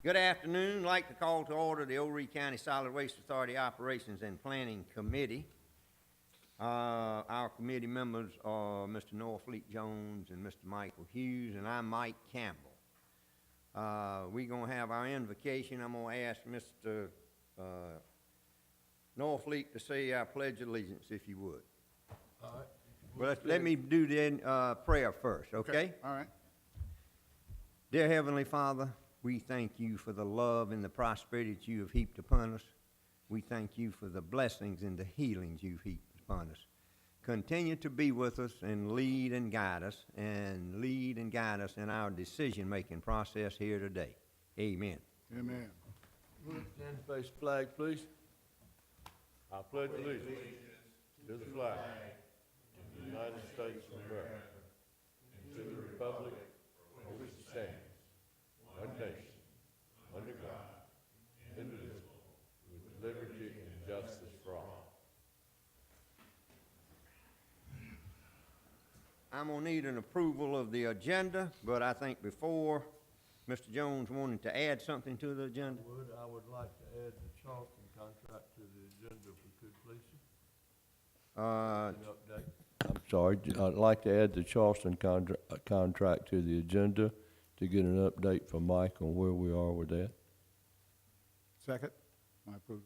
Good afternoon. I'd like to call to order the Horry County Solid Waste Authority Operations and Planning Committee. Our committee members are Mr. Norfleet Jones and Mr. Michael Hughes, and I'm Mike Campbell. We're going to have our invocation. I'm going to ask Mr. Norfleet to say our Pledge of Allegiance, if you would. All right. Well, let me do the prayer first, okay? All right. Dear Heavenly Father, we thank you for the love and the prosperity that you have heaped upon us. We thank you for the blessings and the healings you've heaped upon us. Continue to be with us and lead and guide us, in our decision-making process here today. Amen. Amen. Stand and face the flag, please. I pledge allegiance to the flag of the United States of America and to the republic for which it stands, one nation, under God, indivisible, with liberty and justice for all. I'm going to need an approval of the agenda, but I think before Mr. Jones wanted to add something to the agenda. I would like to add the Charleston contract to the agenda if we could, please. An update. I'm sorry, I'd like to add the Charleston contract to the agenda to get an update from Mike on where we are with that. Second. My approval.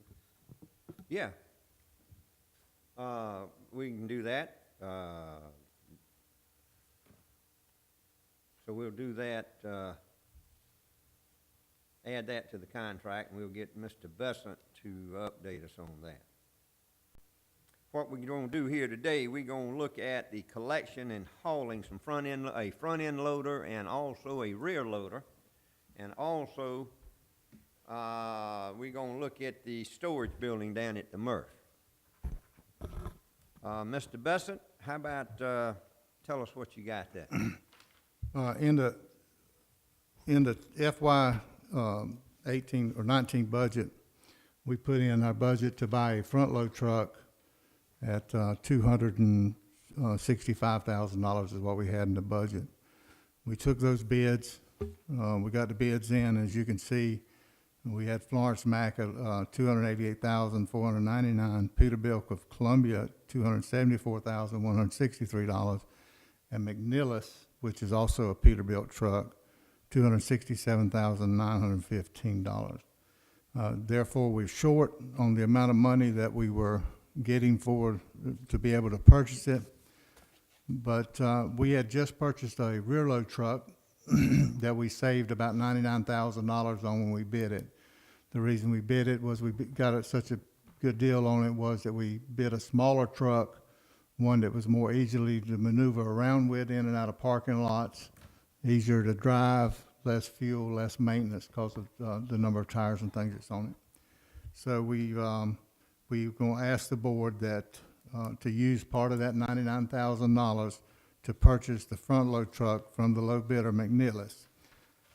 Yeah. We can do that. So we'll do that, add that to the contract, and we'll get Mr. Besant to update us on that. What we're going to do here today, we're going to look at the collection and hauling some a front-end loader and also a rear loader. And also, we're going to look at the storage building down at the Murph. Mr. Besant, how about tell us what you got there? In the FY 18 or 19 budget, we put in our budget to buy a front load truck at $265,000 is what we had in the budget. We took those bids. We got the bids in, as you can see. We had Florence Mac at $288,499, Peterbilt of Columbia at $274,163, and McNillis, which is also a Peterbilt truck, $267,915. Therefore, we're short on the amount of money that we were getting to be able to purchase it. But we had just purchased a rear load truck that we saved about $99,000 on when we bid it. The reason we bid it was we got such a good deal on it was that we bid a smaller truck, one that was more easily to maneuver around with in and out of parking lots, easier to drive, less fuel, less maintenance because of the number of tires and things that's on it. So we're going to ask the board that to use part of that $99,000 to purchase the front load truck from the low bidder McNillis.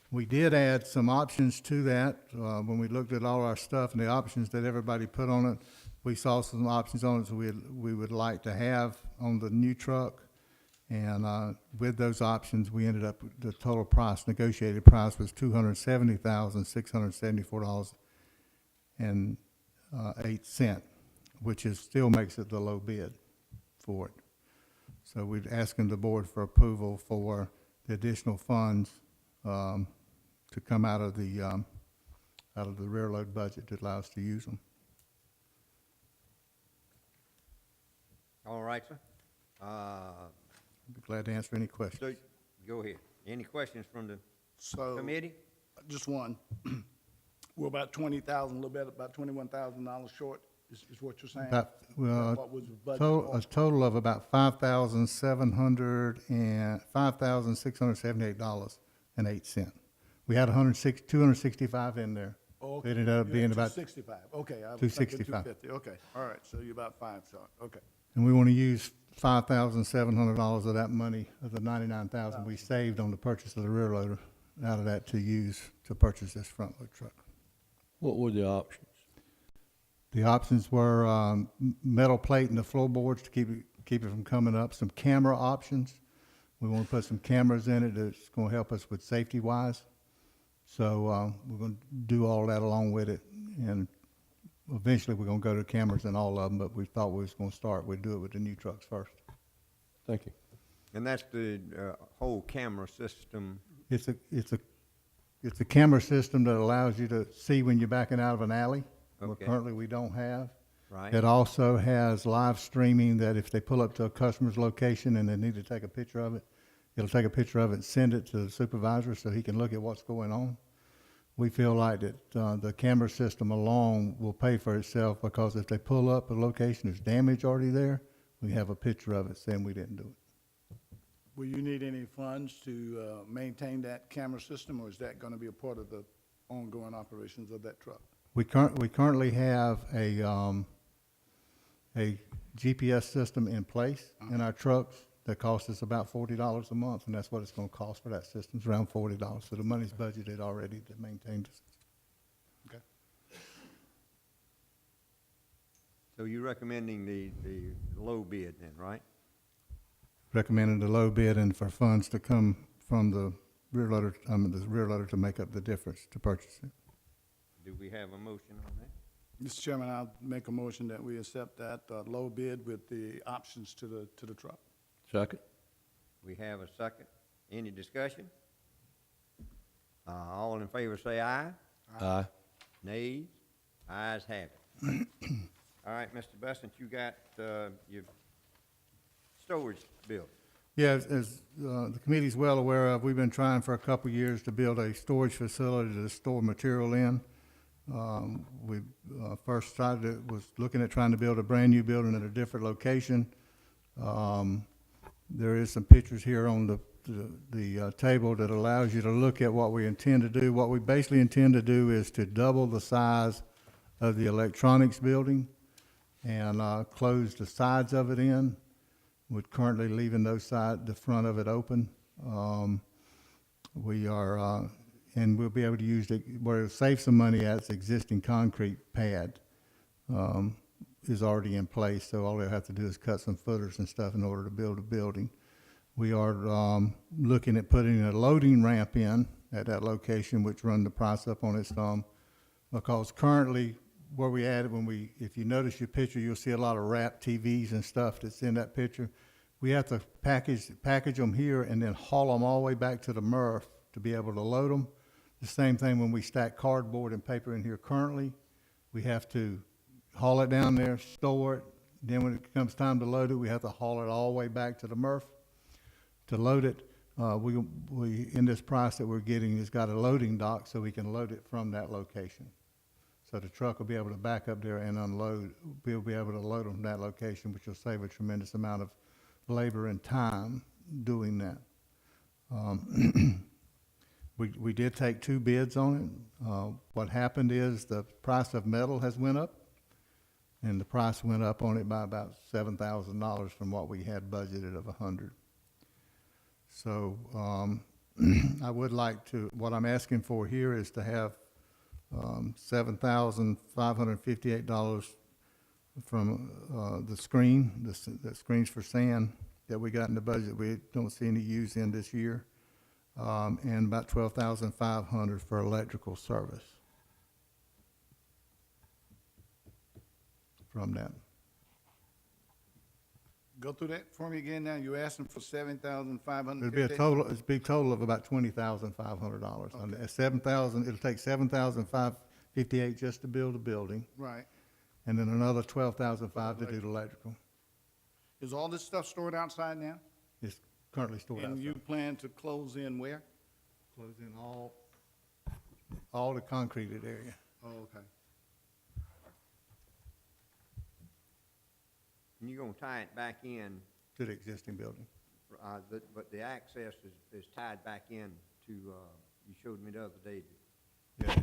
We did add some options to that. When we looked at all our stuff and the options that everybody put on it, we saw some options on it that we would like to have on the new truck. And with those options, we ended up, the total price, negotiated price was $270,674.08, which still makes it the low bid for it. So we're asking the board for approval for the additional funds to come out of the rear load budget that allows us to use them. All right, sir. I'd be glad to answer any questions. So, go ahead. Any questions from the So, committee? just one. We're about 20,000, a little bit, about $21,000 short, is what you're saying? What was the budget for? A total of about $5,678.08. We had 265 in there. Oh, It ended up being about, 265, okay. I was thinking 265. 250, okay, all right, so you're about 5 short, okay. and we want to use $5,700 of that money, of the $99,000 we saved on the purchase of the rear loader, out of that to use to purchase this front load truck. What were the options? The options were metal plate in the floorboards to keep it from coming up. Some camera options. We want to put some cameras in it that's going to help us with safety wise. So we're going to do all that along with it. And eventually, we're gonna go to cameras in all of them, but we thought we was gonna we'd do it with the new trucks first. Thank you. And that's the whole camera system. It's a camera system that allows you to see when you're backing out of an alley, where Okay. currently we don't have. Right. It also has live streaming that if they pull up to a customer's location and they need to take a picture of it, it'll take a picture of it and send it to the supervisor so he can look at what's going on. We feel like that the camera system alone will pay for itself, because if they pull up a location, there's damage already there, we have a picture of it saying we didn't do it. Will you need any funds to maintain that camera system, or is that going to be a part of the ongoing operations of that truck? We currently have a GPS system in place in our trucks that costs us about $40 a month, and that's what it's gonna cost for that system. It's around $40, so the money's budgeted already to maintain the system. Okay. So you're recommending the low bid then, right? Recommending the low bid and for funds to come from the rear loader to make up the difference to purchase it. Do we have a motion on that? Mr. Chairman, I'll make a motion that we accept that low bid with the options to the truck. Second? We have a second. Any discussion? All in favor say aye. Aye. Nays? Ayes have it. All right, Mr. Bessent, you got your storage built. Yeah, as the committee's well aware of, we've been trying for a couple of years to build a storage facility to store material in. We first was looking at trying to build a brand-new building at a different location. There is some pictures here on the table that allows you to look at what we intend to do. What we basically intend to do is to double the size of the electronics building and close the sides of it in. We're currently leaving the front of it open. We are, and we'll be able to use where it'll save some money at its existing concrete pad is already in place, so all they'll have to do is cut some footers and stuff in order to build a building. We are looking at putting a loading ramp in at that location, which run the price up on its thumb, because currently where we at it, if you notice your picture, you'll see a lot of wrapped TVs and stuff that's in that picture. We have to package them here and then haul them all the way back to the MRF to be able to load them. The same thing when we stack cardboard and paper in here currently. We have to haul it down there, store it. Then when it comes time to load it, we have to haul it all the way back to the MRF to load it. We in this price that we're getting, it's got a loading dock so we can load it from that location. So the truck will be able to back up there and unload. We'll be able to load them from that location, which will save a tremendous amount of labor and time doing that. We did take 2 bids on it. What happened is the price of metal has went up, and the price went up on it by about $7,000 from what we had budgeted of $100,000. So I would like to, what I'm asking for here is to have $7,558 from the screens for sand that we got in the budget. We don't see any use in this year, and about $12,500 for electrical service from that. Go through that for me again now. You're asking for $7,550? It'd be a big total of about $20,500. Okay. And at 7,000, it'll take $7,558 just to build a building, Right. and then another $12,500 to do the electrical. Is all this stuff stored outside now? It's currently stored And you outside. plan to close in where? Close in all the concreted area. Oh, okay. And you're gonna tie it back in, To the existing building. but the access is tied back in to, you showed me the other day.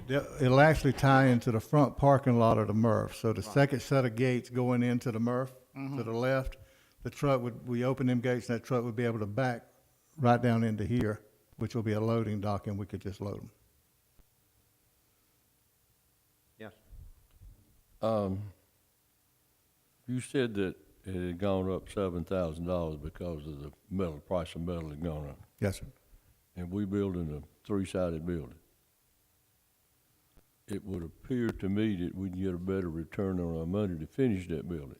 Yeah, it'll actually tie into the front parking lot of the MRF. So the second set of gates going into the MRF to the left, we open them gates, and that truck would be able to back right down into here, which will be a loading dock, and we could just load them. Yes. You said that it had gone up $7,000 because of the metal, price of metal had gone up. Yes, sir. And we building a 3-sided building. it would appear to me that we can get a better return on our money to finish that building,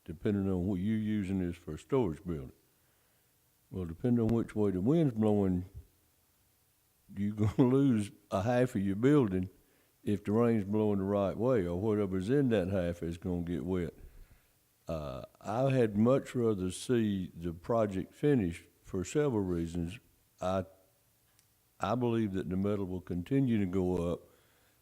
depending on what you're using this for a storage building. Well, depending on which way the wind's blowing, you're gonna lose a half of your building if the rain's blowing the right way, or whatever's in that half is gonna get wet. I had much rather see the project finished for several reasons. I believe that the metal will continue to go up.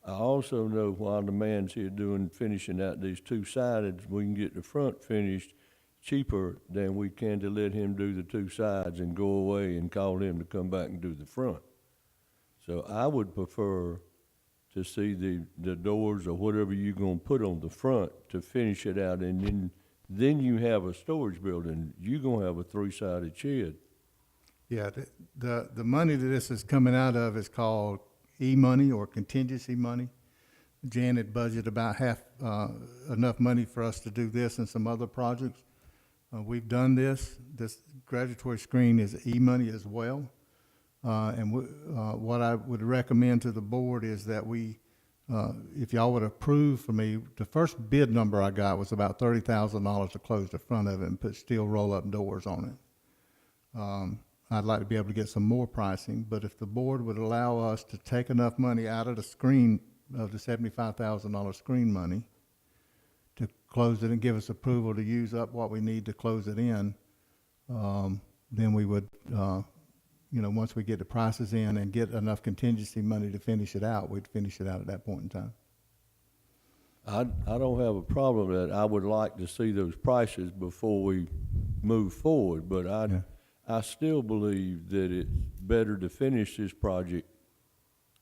I also know while the man's here finishing out these two sides, we can get the front finished cheaper than we can to let him do the two sides and go away and call him to come back and do the front. So I would prefer to see the doors or whatever you're gonna put on the front to finish it out, and then you have a storage building. You're gonna have a three-sided shed. Yeah, the money that this is coming out of is called E-money or contingency money. Jan had budgeted about half, enough money for us to do this and some other projects. We've done this. This graduatory screen is E-money as well. And what I would recommend to the board is that we, if y'all would approve for me, the first bid number I got was about $30,000 to close the front of it and put steel roll-up doors on it. I'd like to be able to get some more pricing, but if the board would allow us to take enough money out of the screen, of the $75,000 screen money, to close it and give us approval to use up what we need to close it in, then we would, once we get the prices in and get enough contingency money to finish it out, we'd finish it out at that point in time. I don't have a problem with that. I would like to see those prices before we move forward, but I still believe that it's better to finish this project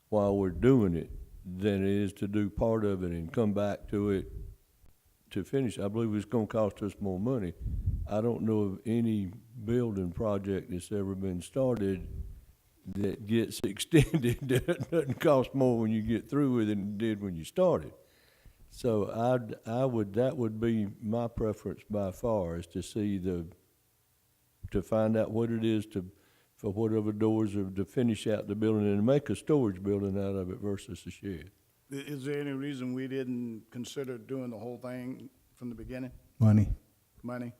while we're doing it than it is to do part of it and come back to it to finish. I believe it's gonna cost us more money. I don't know of any building project that's ever been started that gets extended that doesn't cost more when you get through with it than it did when you started. So that would be my preference by far, is to see to find out what it is for whatever doors are to finish out the building and make a storage building out of it versus a shed. Is there any reason we didn't consider doing the whole thing from the beginning? Money. Money?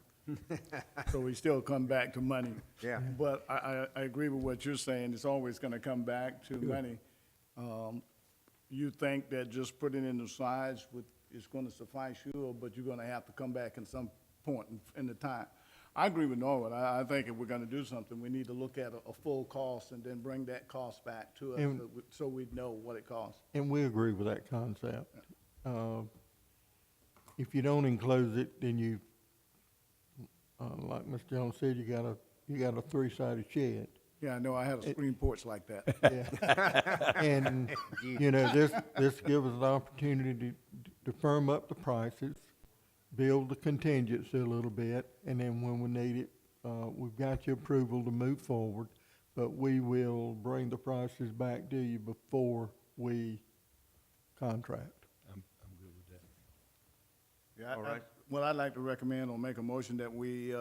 So we still come back to money. Yeah. But I agree with what you're saying. It's always gonna come back to money. You think that just putting in the sides is gonna suffice you, but you're gonna have to come back in some point in the time? I agree with Norwood. I think if we're gonna do something, we need to look at a full cost and then bring that cost back to us so we know what it costs. And we agree with that concept. If you don't enclose it, then you, like Mr. Jones said, you got a three-sided shed. Yeah, I know, I had a screen porch like that. Yeah. And, this gives us an opportunity to firm up the prices, build the contingency a little bit, and then when we need it, we've got your approval to move forward, but we will bring the prices back to you before we contract. I'm good with that. Yeah, All right. What I'd like to recommend or make a motion that we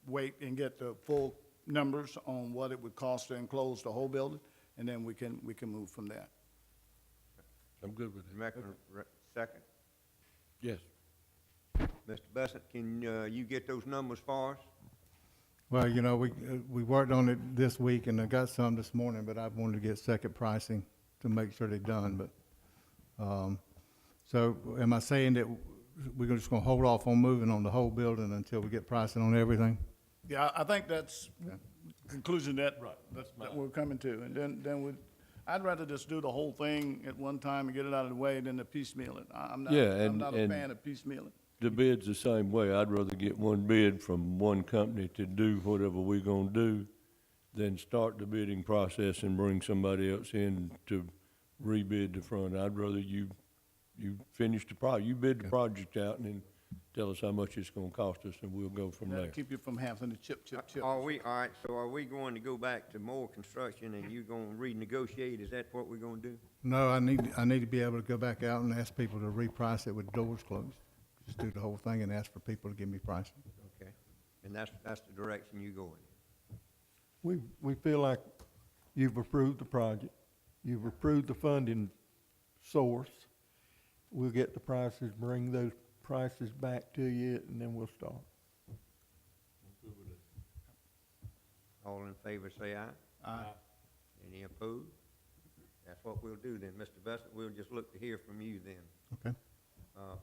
wait and get the full numbers on what it would cost to enclose the whole building, and then we can move from there. I'm good with that. Second. Yes. Mr. Bassett, can you get those numbers for us? Well, we worked on it this week, and I got some this morning, but I wanted to get second pricing to make sure they're done, but, so am I saying that we're just gonna hold off on moving on the whole building until we get pricing on everything? Yeah, I think that's conclusion that we're coming to, and then I'd rather just do the whole thing at one time and get it out of the way than to piecemeal it. I'm not a fan of piecemealing. The bid's the same way. I'd rather get one bid from one company to do whatever we're gonna do than start the bidding process and bring somebody else in to rebid the front. I'd rather you finish the project, you bid the project out and then tell us how much it's gonna cost us, and we'll go from That'll there. keep you from having to chip. All right, so are we going to go back to more construction and you gonna renegotiate? Is that what we're gonna do? No, I need to be able to go back out and ask people to reprice it with doors closed. Just do the whole thing and ask for people to give me pricing. Okay, and that's the direction you go in. We feel like you've approved the project, you've approved the funding source. We'll get the prices, bring those prices back to you, and then we'll start. All in favor, say aye. Aye. Any opposed? That's what we'll do then, Mr. Besson. We'll just look to hear from you then, Okay?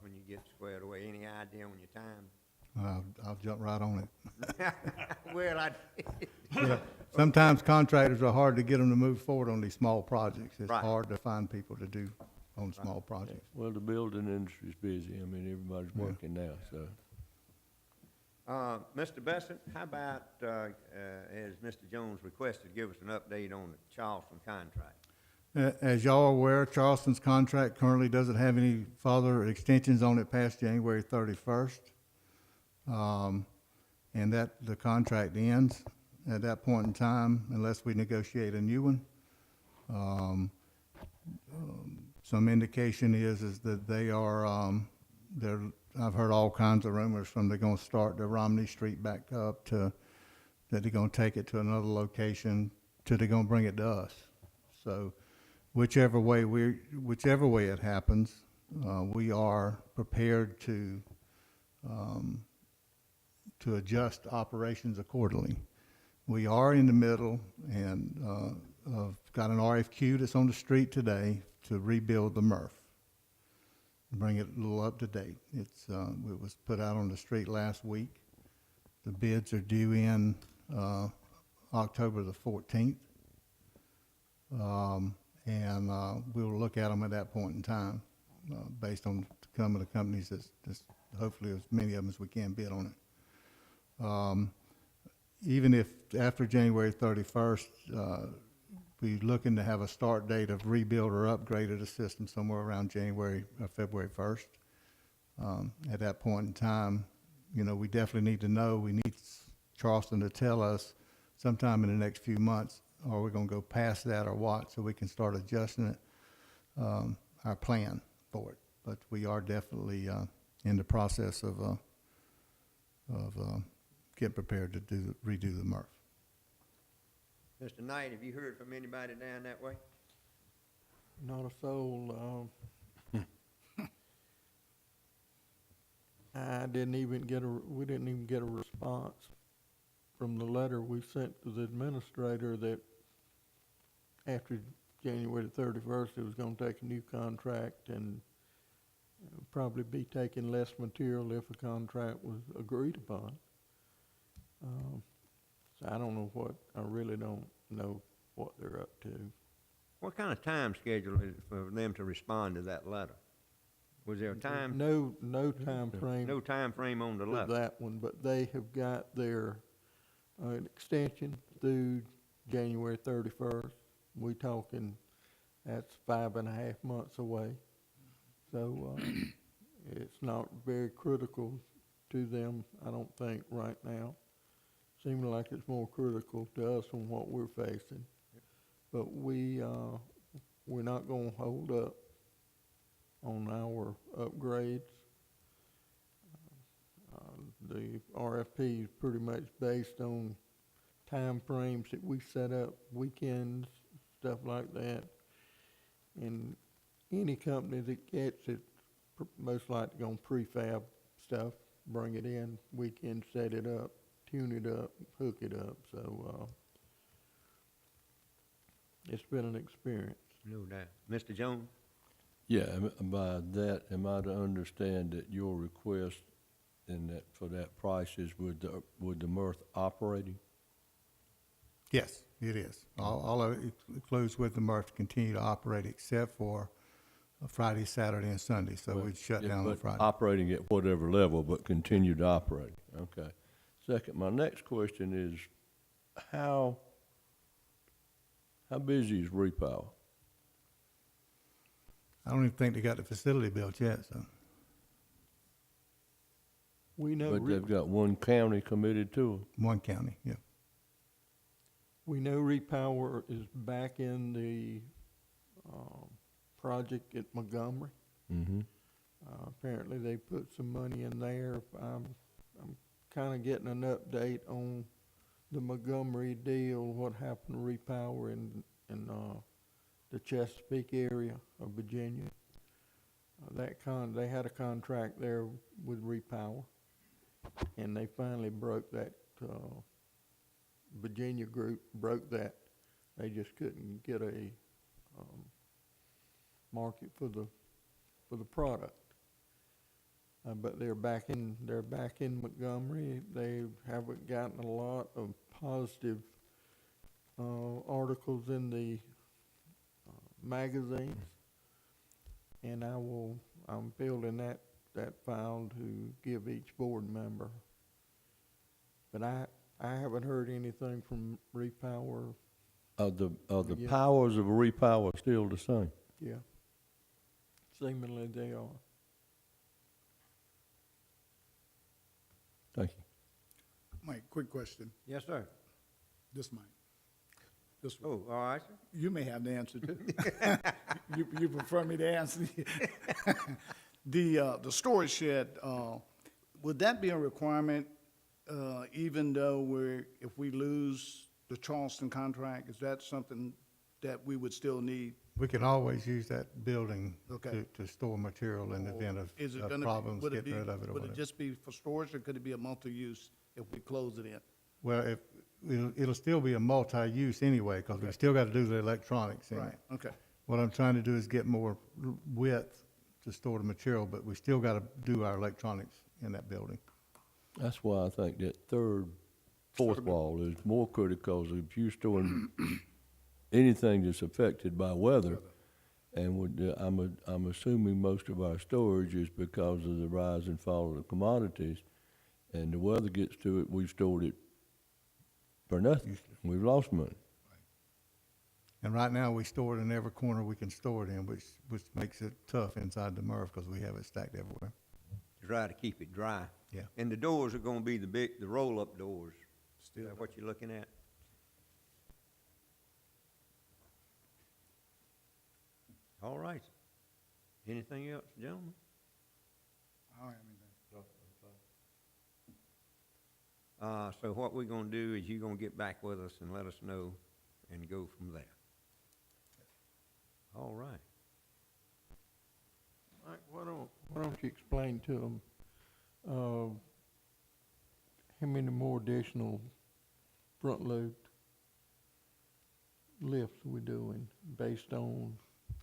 when you get squared away. Any idea on your time? I'll jump right on it. Well, Yeah. Sometimes contractors are hard to get them to move forward on these small projects. It's Right. hard to find people to do on small projects. Well, the building industry's busy. I mean, everybody's Yeah. working now, so. Mr. Besson, how about, as Mr. Jones requested, give us an update on the Charleston contract? As y'all are aware, Charleston's contract currently doesn't have any further extensions on it past January 31st. And that, the contract ends at that point in time unless we negotiate a new one. Some indication is that they are, I've heard all kinds of rumors from they're gonna start the Romney Street back up to, that they're gonna take it to another location, to they're gonna bring it to us. So whichever way it happens, we are prepared to adjust operations accordingly. We are in the middle and got an RFQ that's on the street today to rebuild the MRF, bring it a little up to date. It was put out on the street last week. The bids are due in October the 14th. And we'll look at them at that point in time, based on some of the companies that's hopefully as many of them as we can bid on it. Even if after January 31st, we're looking to have a start date of rebuild or upgrade of the system somewhere around January or February 1st. At that point in time, you know, we definitely need to know, we need Charleston to tell us sometime in the next few months, are we gonna go past that or what, so we can start adjusting it, our plan for it. But we are definitely in the process of getting prepared to redo the MRF. Mr. Knight, have you heard from anybody down that way? Not a soul. We didn't even get a response from the letter we sent to the administrator that after January the 31st, it was gonna take a new contract and probably be taking less material if a contract was agreed upon. So I don't know I really don't know what they're up to. What kind of time schedule is it for them to respond to that letter? Was there a time, No time frame no time frame on the for letter? that one, but they have got their, an extension through January 31st. We talking, that's 5.5 months away. So, it's not very critical to them, I don't think, right now. Seems like it's more critical to us on what we're facing. But we're not gonna hold up on our upgrades. The RFP is pretty much based on time frames that we set up, weekends, stuff like that. And any company that gets it, most likely gonna prefab stuff, bring it in, weekend, set it up, tune it up, hook it up, so, it's been an experience. No doubt. Mr. Jones? Yeah, by that, am I to understand that your request and that for that price is with the MRF operating? Yes, it is. All of it includes with the MRF to continue to operate except for Friday, Saturday, and Sunday, so Well, we'd shut yeah, down on but Friday. Operating at whatever level, but continue to operate, okay. Second, my next question is, how busy is Repower? I don't even think they got the facility built yet, so. We know, But they've got one county committed to One county, yeah. we know Repower is back in the, project at Montgomery. them. Apparently they put some money in there. I'm kinda getting an update on the Montgomery deal, what happened to Repower in the Chesapeake area of Virginia. they had a contract there with Repower, and they finally broke that, Virginia group broke that. They just couldn't get a, market for the product. But they're back in Montgomery. They haven't gotten a lot of positive, articles in the, magazines. And I'm building that file to give each board member. But I haven't heard anything from Repower. Are the Yeah. powers of a repower still the same? Yeah. Seemingly they are. Thank you. Mike, quick question. Yes, sir. This Mike. This one. Oh, all right, sir. You may have the answer too. You prefer me to answer? The storage shed, would that be a requirement, even though if we lose the Charleston contract, is that something that we would still need? We can always use that building Okay. to store material in the event Is it of gonna be, problems, would it getting be, rid of it or would it whatever. just be for storage, or could it be a multi-use if we close it in? Well, it'll still be a multi-use anyway, because we Okay. still got to do the electronics in it. Right, okay. What I'm trying to do is get more width to store the material, but we still got to do our electronics in that building. That's why I think that fourth wall is more critical. If you're storing anything that's affected by weather, and I'm assuming most of our storage is because of the rise and fall of the commodities, and the weather gets to it, we've stored it for nothing. We've lost money. And right now, we store it in every corner we can store it in, which makes it tough inside the MRF because we have it stacked everywhere. Try to keep it dry. Yeah. And the doors are gonna be the roll-up doors. Is that what you're looking at? All right. Anything else, gentlemen? I don't have anything. So what we're gonna do is you're gonna get back with us and let us know and go from there. All right. Mike, why don't you explain to them, how many more additional front load lifts we're doing based on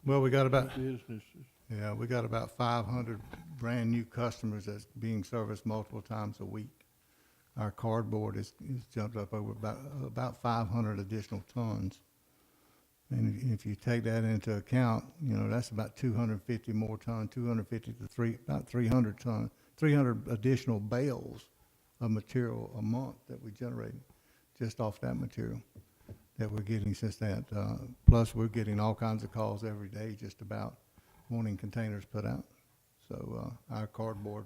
Well, we got about, businesses? yeah, we got about 500 brand-new customers that's being serviced multiple times a week. Our cardboard is jumped up over about 500 additional tons. And if you take that into account, that's about 250 more tons, 250 to about 300 tons, 300 additional bales of material a month that we generate just off that material that we're getting since that. Plus, we're getting all kinds of calls every day just about wanting containers put out. So our cardboard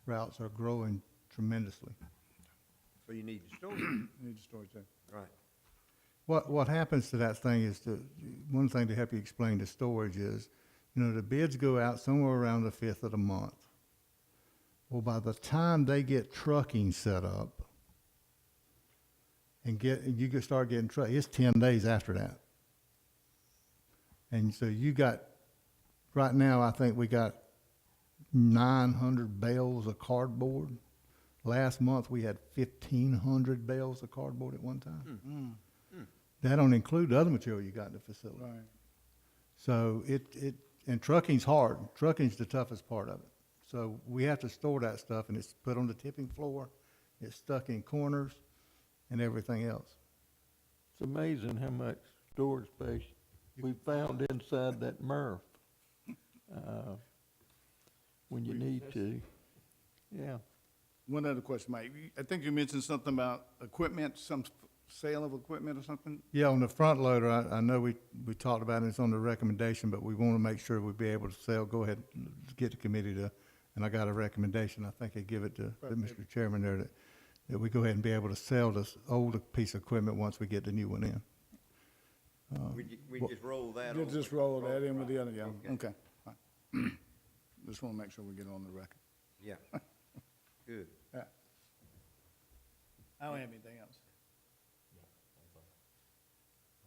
routes are growing tremendously. So you need to store it. Need the storage there. Right. What happens to that thing is one thing to help you explain the storage is, the bids go out somewhere around the 5th of the month. Well, by the time they get trucking set up and you can start getting truck, it's 10 days after that. And so right now, I think we got 900 bales of cardboard. Last month, we had 1,500 bales of cardboard at one time. That don't include the other material you got in the facility. Right. So and trucking's hard. Trucking's the toughest part of it. So we have to store that stuff, and it's put on the tipping floor. It's stuck in corners and everything else. It's amazing how much storage space we found inside that MRF, when you need to. Yeah. One other question, Mike. I think you mentioned something about equipment, some sale of equipment or something? Yeah, on the front loader, I know we talked about it, it's on the recommendation, but we want to make sure we be able to sell, go ahead, get the committee to, and I got a recommendation, I think I give it to Mr. Chairman there, that we go ahead and be able to sell this older piece of equipment once we get the new one in. We just roll that You over. just roll that in with the other, yeah, Okay. okay. Fine. Just want to make sure we get it on the record. Yeah. Good. Yeah. I don't have anything else.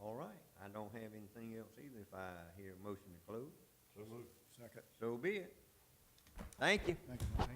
All right. I don't have anything else either if I hear a motion to close. Second. So be it. Thank you. Thank you.